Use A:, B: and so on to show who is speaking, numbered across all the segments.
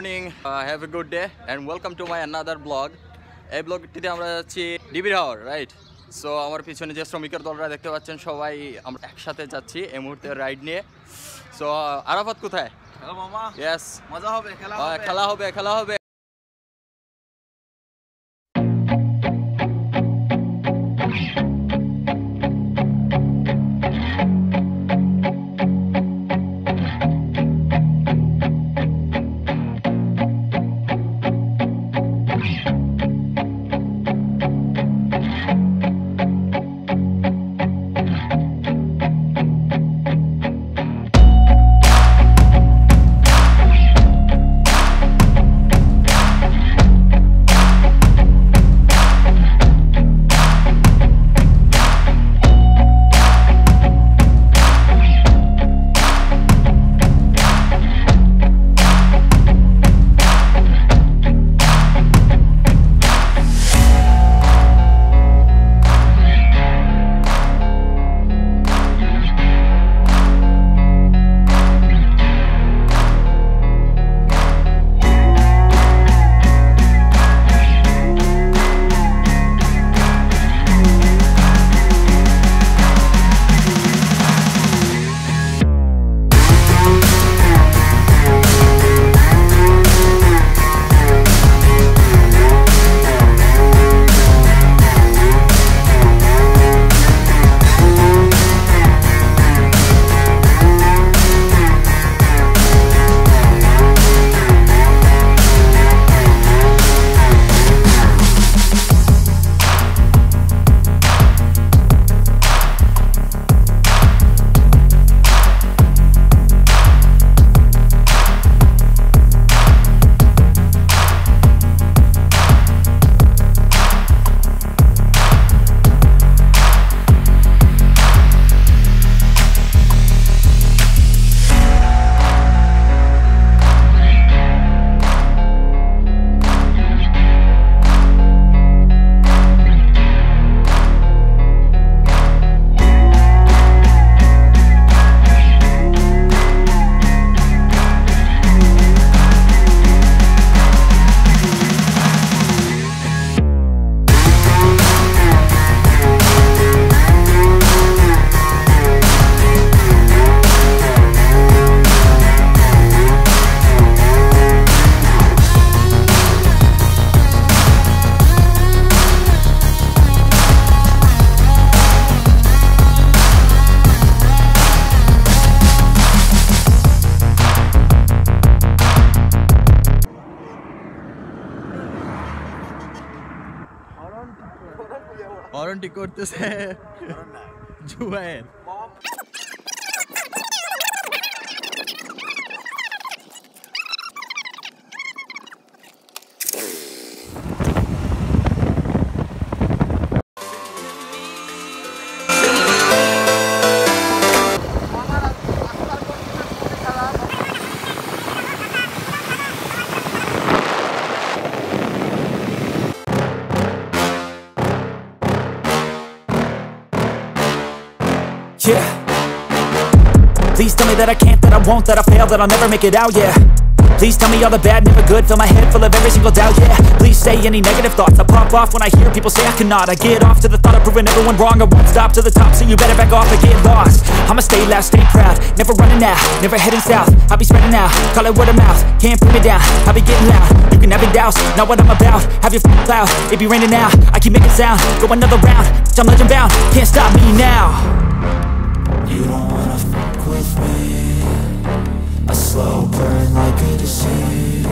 A: morning, have a good day and welcome to my another vlog. এই ব্লগটিতে আমরা যাচ্ছি DB tower, right? So আমার পিছনে যে শ্রমিকের দলরা দেখতে পাচ্ছেন সবাই আমরা একসাথে যাচ্ছি এই মুহূর্তে রাইড নিয়ে। সো আরাফাত কোথায়?
B: হ্যালো মামা।
A: ইয়েস,
B: মজা হবে,
A: খেলা হবে। হরন ঠিক করতেছে Zubair.
C: Yeah. Please tell me that I can't, that I won't, that I fail, that I'll never make it out, yeah. Please tell me all the bad, never good, fill my head full of every single doubt, yeah. Please say any negative thoughts, I pop off when I hear people say I cannot. I get off to the thought of proving everyone wrong, I won't stop to the top, so you better back off and get lost. I'ma stay loud, stay proud, never running out, never heading south. I'll be spreading out, call it word of mouth, can't put me down, I'll be getting loud. You can have it douse, not what I'm about, have your f***ing cloud, it be raining now. I keep making sound, go another round, I'm legend bound, can't stop me now. You don't wanna fuck with me, a slow burn like a disease.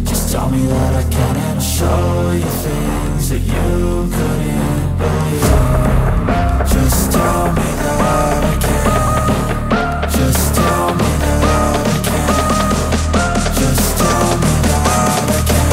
C: Just tell me that I can and I'll show you things that you couldn't believe. Just tell me that I can. Just tell me that I can. Just tell me that I can.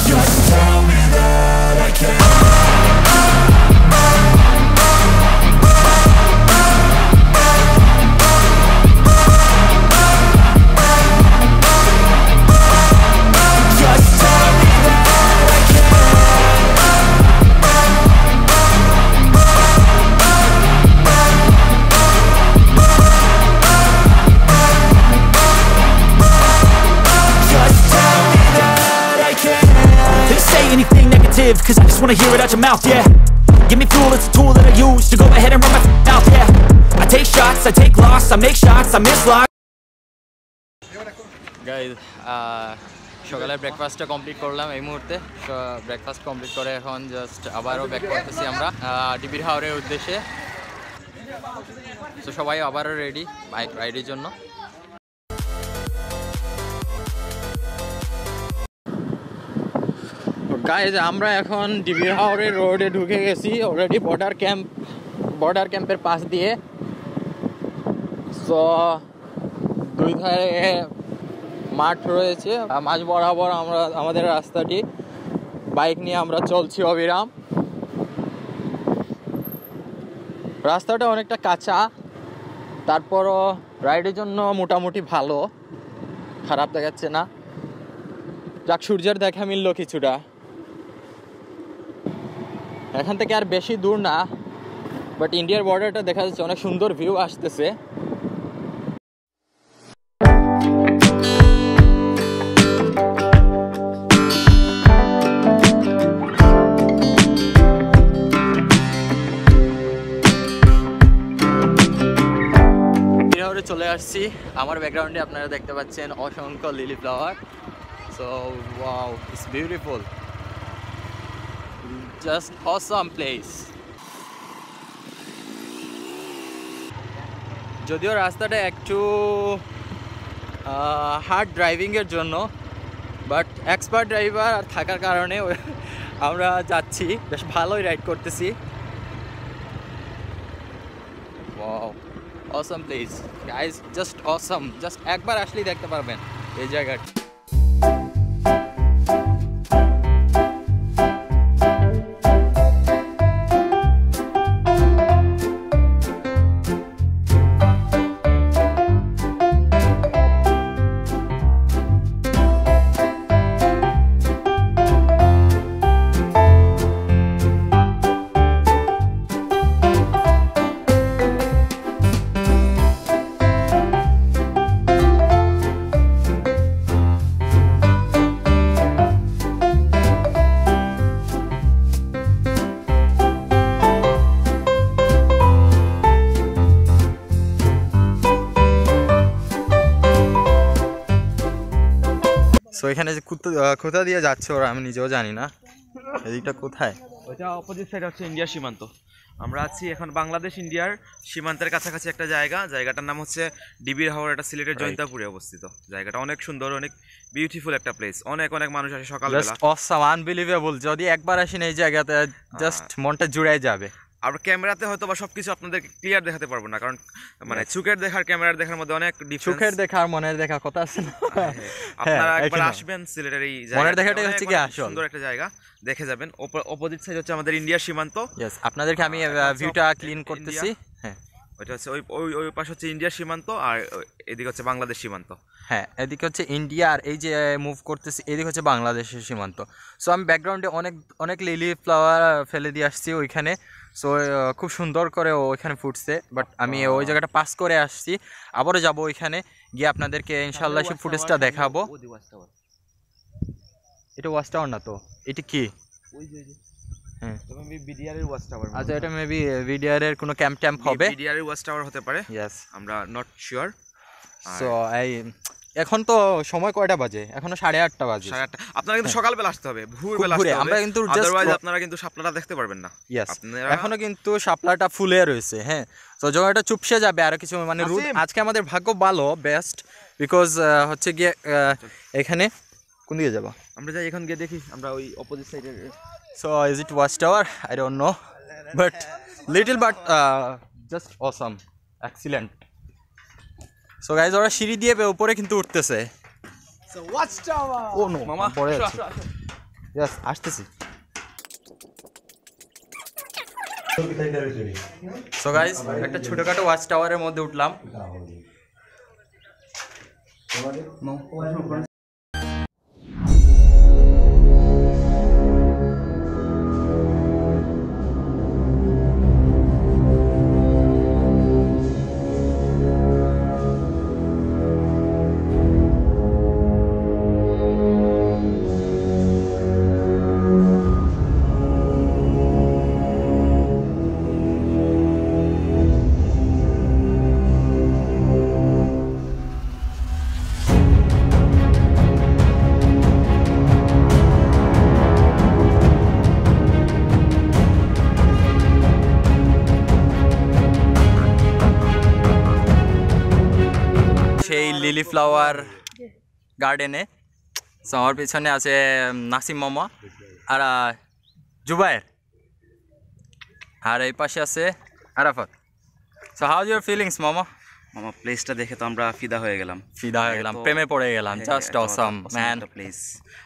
C: Just tell me that I can. anything negative, cause I just wanna hear it out your mouth, yeah. Give me fuel, it's a tool that I use to go ahead and run my mouth, yeah. I take shots, I take loss, I make shots, I miss lots.
A: Guys সকালে ব্রেকফাস্টটা complete করলাম এই মুহূর্তে। Breakfast complete করে এখন just আবারও back করতেছি আমরা ডিবির হাওরের উদ্দেশ্যে। তো সবাই আবারও রেডি বাইক রাইডের জন্য। গাইজ আমরা এখন ডিবির হাওরের রোডে ঢুকে গেছি অলরেডি বর্ডার ক্যাম্পের পাশ দিয়ে। সো দুই ধারে মাঠ রয়েছে, মাঝ বরাবর আমাদের রাস্তাটি বাইক নিয়ে আমরা চলছি অবিরাম। রাস্তাটা অনেকটা কাঁচা, তারপরও রাইডের জন্য মোটামুটি ভালো, খারাপ দেখাচ্ছে না। যাক, সূর্যের দেখা মিলল কিছুটা। এখান থেকে আর বেশি দূর না, বাট ইন্ডিয়ার বর্ডারটা দেখা যাচ্ছে, অনেক সুন্দর ভিউ আসতেছে। চলে আসছি, আমার ব্যাকগ্রাউন্ডে আপনারা দেখতে পাচ্ছেন অসংখ্য lily flower. So wow, it's beautiful, just awesome place. যদিও রাস্তাটা একটু হার্ড ড্রাইভিংয়ের জন্য, বাট এক্সপার্ট ড্রাইভার থাকার কারণে আমরা যাচ্ছি, বেশ ভালোই রাইড করতেছি। Wow, awesome place guys, just awesome, just একবার আসলেই দেখতে পারবেন এই জায়গাটা। সো এখানে যে কোথা দিয়ে যাচ্ছে ওরা আমি নিজেও জানি না, এদিকটা কোথায়?
B: ওইটা অপোজিট সাইড হচ্ছে ইন্ডিয়ার সীমান্ত। আমরা আছি এখন বাংলাদেশ ইন্ডিয়ার সীমান্তের কাছাকাছি একটা জায়গাটার নাম হচ্ছে ডিবির হাওর। এটা সিলেটের জৈন্তাপুরে অবস্থিত। জায়গাটা অনেক সুন্দর, অনেক বিউটিফুল একটা প্লেস। অনেক মানুষ আসে সকালবেলা।
A: Awesome, unbelievable. যদি একবার আসেন এই জায়গাতে জাস্ট মনটা জুড়ে যাবে।
B: আর ক্যামেরাতে হয়তো বা সবকিছু আপনাদের ক্লিয়ার দেখাতে পারবো না, কারণ মানে চোখের দেখার ক্যামেরার দেখার মধ্যে অনেক ডিফারেন্স।
A: চোখের দেখা আর মনের দেখা কথা আছে না।
B: আপনারা একবার আসবেন সিলেটের এই জায়গা,
A: মনের দেখাটাই হচ্ছে কি আসল।
B: সুন্দর একটা জায়গা, দেখে যাবেন। অপোজিট সাইড হচ্ছে আমাদের ইন্ডিয়ার সীমান্ত।
A: यस, আপনাদেরকে আমি ভিউটা ক্লিন করতেছি। হ্যাঁ,
B: ওইটা হচ্ছে ওই পাশে হচ্ছে ইন্ডিয়ার সীমান্ত, আর এদিকে হচ্ছে বাংলাদেশ সীমান্ত।
A: হ্যাঁ, এদিকে হচ্ছে ইন্ডিয়া, আর এই যে মুভ করতেছি এদিকে হচ্ছে বাংলাদেশের সীমান্ত। সো আমি ব্যাকগ্রাউন্ডে অনেক লিলি ফ্লাওয়ার ফেলে দিয়ে আসছি ওইখানে। সো খুব সুন্দর করে ওইখানে ফুটছে, বাট আমি ওই জায়গাটা পাস করে আসছি। আবারও যাব ওইখানে গিয়ে আপনাদেরকে ইনশাল্লাহ সেই ফুটেজটা দেখাবো। এটা ওয়াচ টাওয়ার না তো, এটা কি? হ্যাঁ, আচ্ছা, এটা মেবি ভিডিআর এর কোনো ক্যাম্প হবে।
B: ভিডিআর এর ওয়াচ টাওয়ার হতে পারে।
A: ইয়েস,
B: আমরা নট শিওর।
A: সো এখন তো সময় কয়টা বাজে? এখনো 8:30 বাজে।
B: 8:30। আপনারা কিন্তু সকালবেলা আসতে হবে, ভোরবেলা আসতে হবে।
A: আমরা কিন্তু
B: আদারওয়াইজ আপনারা কিন্তু শাপলাটা দেখতে পারবেন না।
A: এখনো কিন্তু শাপলাটা ফুলে রয়েছে। হ্যাঁ, তো জায়গাটা চুপসে যাবে আর কিছু, মানে রুট। আজকে আমাদের ভাগ্য ভালো, বেস্ট, বিকজ হচ্ছে গিয়ে এখানে কোন দিকে যাব?
B: আমরা যাই এখন গিয়ে দেখি, আমরা ওই অপোজিট সাইডে।
A: So is it watch tower? I don't know, but little but just awesome, excellent. So guys, ওরা সিঁড়ি দিয়ে উপরে কিন্তু উঠতেছে।
B: So watch tower.
A: Oh no, মামা পড়ে আছে। यस, আসতেছি। সো গাইজ, একটা ছোটখাটো ওয়াচ টাওয়ারের মধ্যে উঠলাম। লিলি ফ্লাওয়ার গার্ডেনে। সো আমার পিছনে আছে নাসিম মামা আর জুবায়ের, আর এই পাশে আছে Arafat. So how your feelings মামা?
B: মামা প্লেসটা দেখে তো আমরা ফিদা হয়ে গেলাম,
A: প্রেমে পড়ে গেলাম। Just awesome man.
B: প্লেস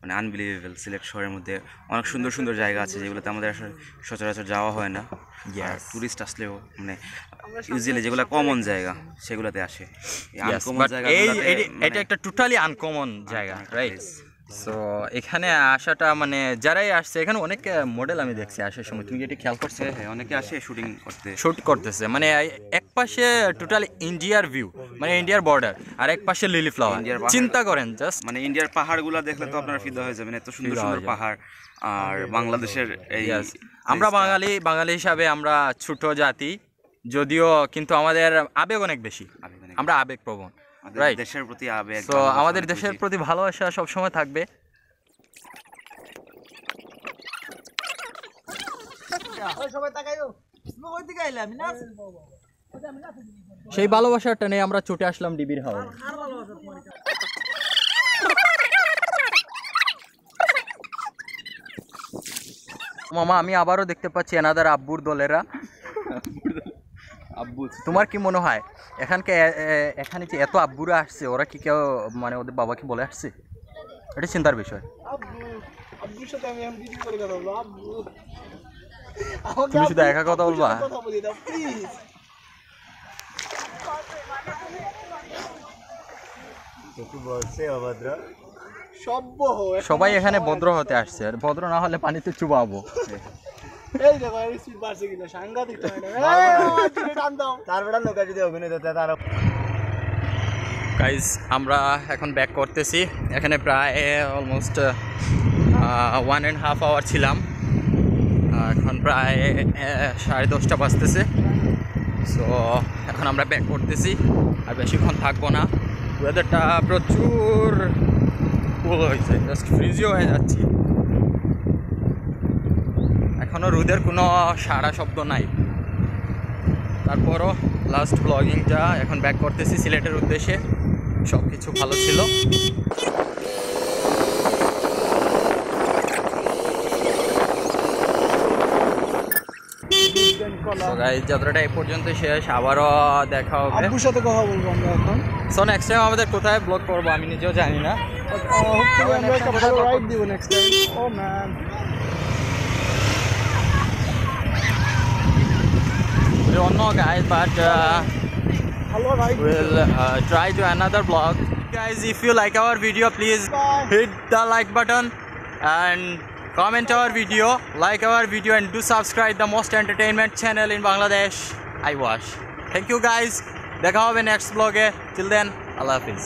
B: মানে আনবিলিভেবল। সিলেট শহরের মধ্যে অনেক সুন্দর সুন্দর জায়গা আছে যেগুলোতে আমাদের আসলে সচরাচর যাওয়া হয় না। টুরিস্ট আসলেও মানে ইউজুয়ালি যেগুলো কমন জায়গা সেগুলোতে আসে।
A: এটা একটা টোটালি আনকমন জায়গা, রাইট? সো এখানে আসাটা মানে যারাই আসছে, এখানে অনেক মডেল আমি দেখছি আসার সময়, তুমি কি এটা খেয়াল করছো?
B: হ্যাঁ, অনেকে আসে শুট
A: করতেছে। মানে এক পাশে টোটালি ইন্ডিয়ার ভিউ, মানে ইন্ডিয়ার বর্ডার, আর এক পাশে লিলি ফ্লাওয়ার। চিন্তা করেন জাস্ট,
B: মানে ইন্ডিয়ার পাহাড়গুলো দেখলে তো আপনারা ফিদা হয়ে যাবেন, এত সুন্দর সুন্দর পাহাড়। আর বাংলাদেশের এই
A: আমরা বাঙালি হিসাবে আমরা ছোট জাতি যদিও, কিন্তু আমাদের আবেগ অনেক বেশি, আমরা আবেগপ্রবণ, রাইট?
B: দেশের প্রতি আবেগ,
A: তো আমাদের দেশের প্রতি ভালোবাসা সব সময় থাকবে। সেই ভালোবাসাটা নিয়ে আমরা ছুটে আসলাম ডিবির হাওরে। মামা আমি আবারও দেখতে পাচ্ছি এনাদার আব্বুর দলেরা। আব্বু, তোমার কি মনে হয় এখানে যে এত আব্বুরা আসছে, ওরা কি কেউ মানে ওদের বাবাকে বলে আসছে? এটা চিন্তার বিষয়। তুমি শুধু একা কথা বলবা? সবাই এখানে ভদ্র হতে আসছে, আর ভদ্র না হলে পানিতে চুবাবো। গাইস আমরা এখন ব্যাক করতেছি। এখানে প্রায় অলমোস্ট 1.5 আওয়ার ছিলাম, এখন প্রায় 10:30 বাজতেছে। সো এখন আমরা ব্যাক করতেছি, আর বেশিক্ষণ থাকবো না। ওয়েদারটা প্রচুর কুল হয়েছে, জাস্ট ফ্রিজিও হয়ে যাচ্ছি। এখনও রোদের কোনো সারা শব্দ নাই। তারপরও লাস্ট ব্লগিংটা এখন ব্যাক করতেছি সিলেটের উদ্দেশ্যে। সব কিছু ভালো ছিল। যাত্রাটা এই পর্যন্ত শেষ, আবারও দেখা হবে।
D: আব্বুর সাথে কথা বলবো আমরা এখন।
A: সো নেক্সট টাইম আমাদের কোথায় ব্লগ করবো আমি নিজেও জানি না।
D: আমরা একটা ভালো রাইড দিব next time. Oh man,
A: we don't know guys, but we'll try to another vlog. Guys, if you like our video, please hit the like button and comment our video, like our video, and do subscribe the most entertainment channel in Bangladesh, I Wash. Thank you guys. দেখা হবে next vlog এ। Till then, Allah Hafiz.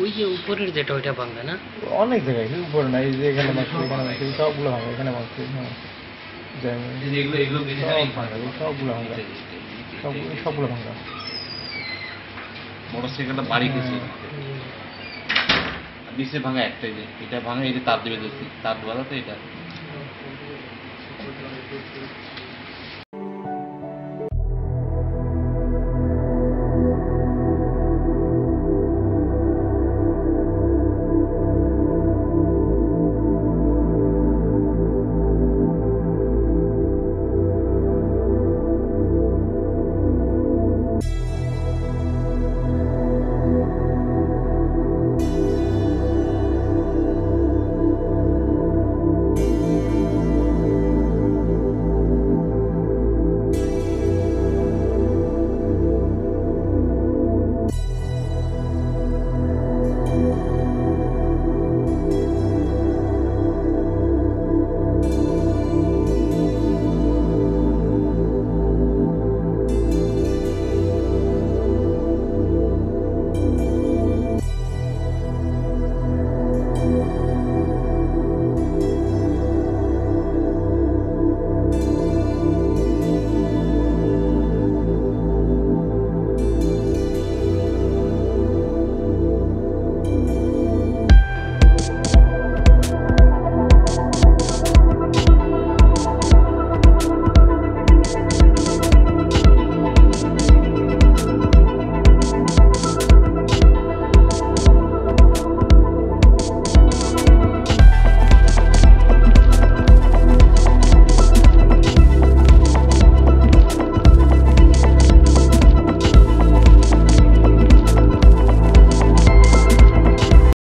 E: ওই যে উপরের যেটা ওইটা ভাঙবে না?
D: অনেক জায়গায় শুধু উপরে না, এই যে এখানে মারছে, এখানে মারছে, সবগুলো ভাঙা, এখানে মারছে, এখানে মারছে। সব ভাঙা, সবগুলো ভাঙা, সবগুলো ভাঙা।
F: মোটরসাইকেলটা বাড়ি গেছে নিচে ভাঙা একটাই, যে এটা ভাঙা, এটা তার দেবে, তার দেওয়া তো এটা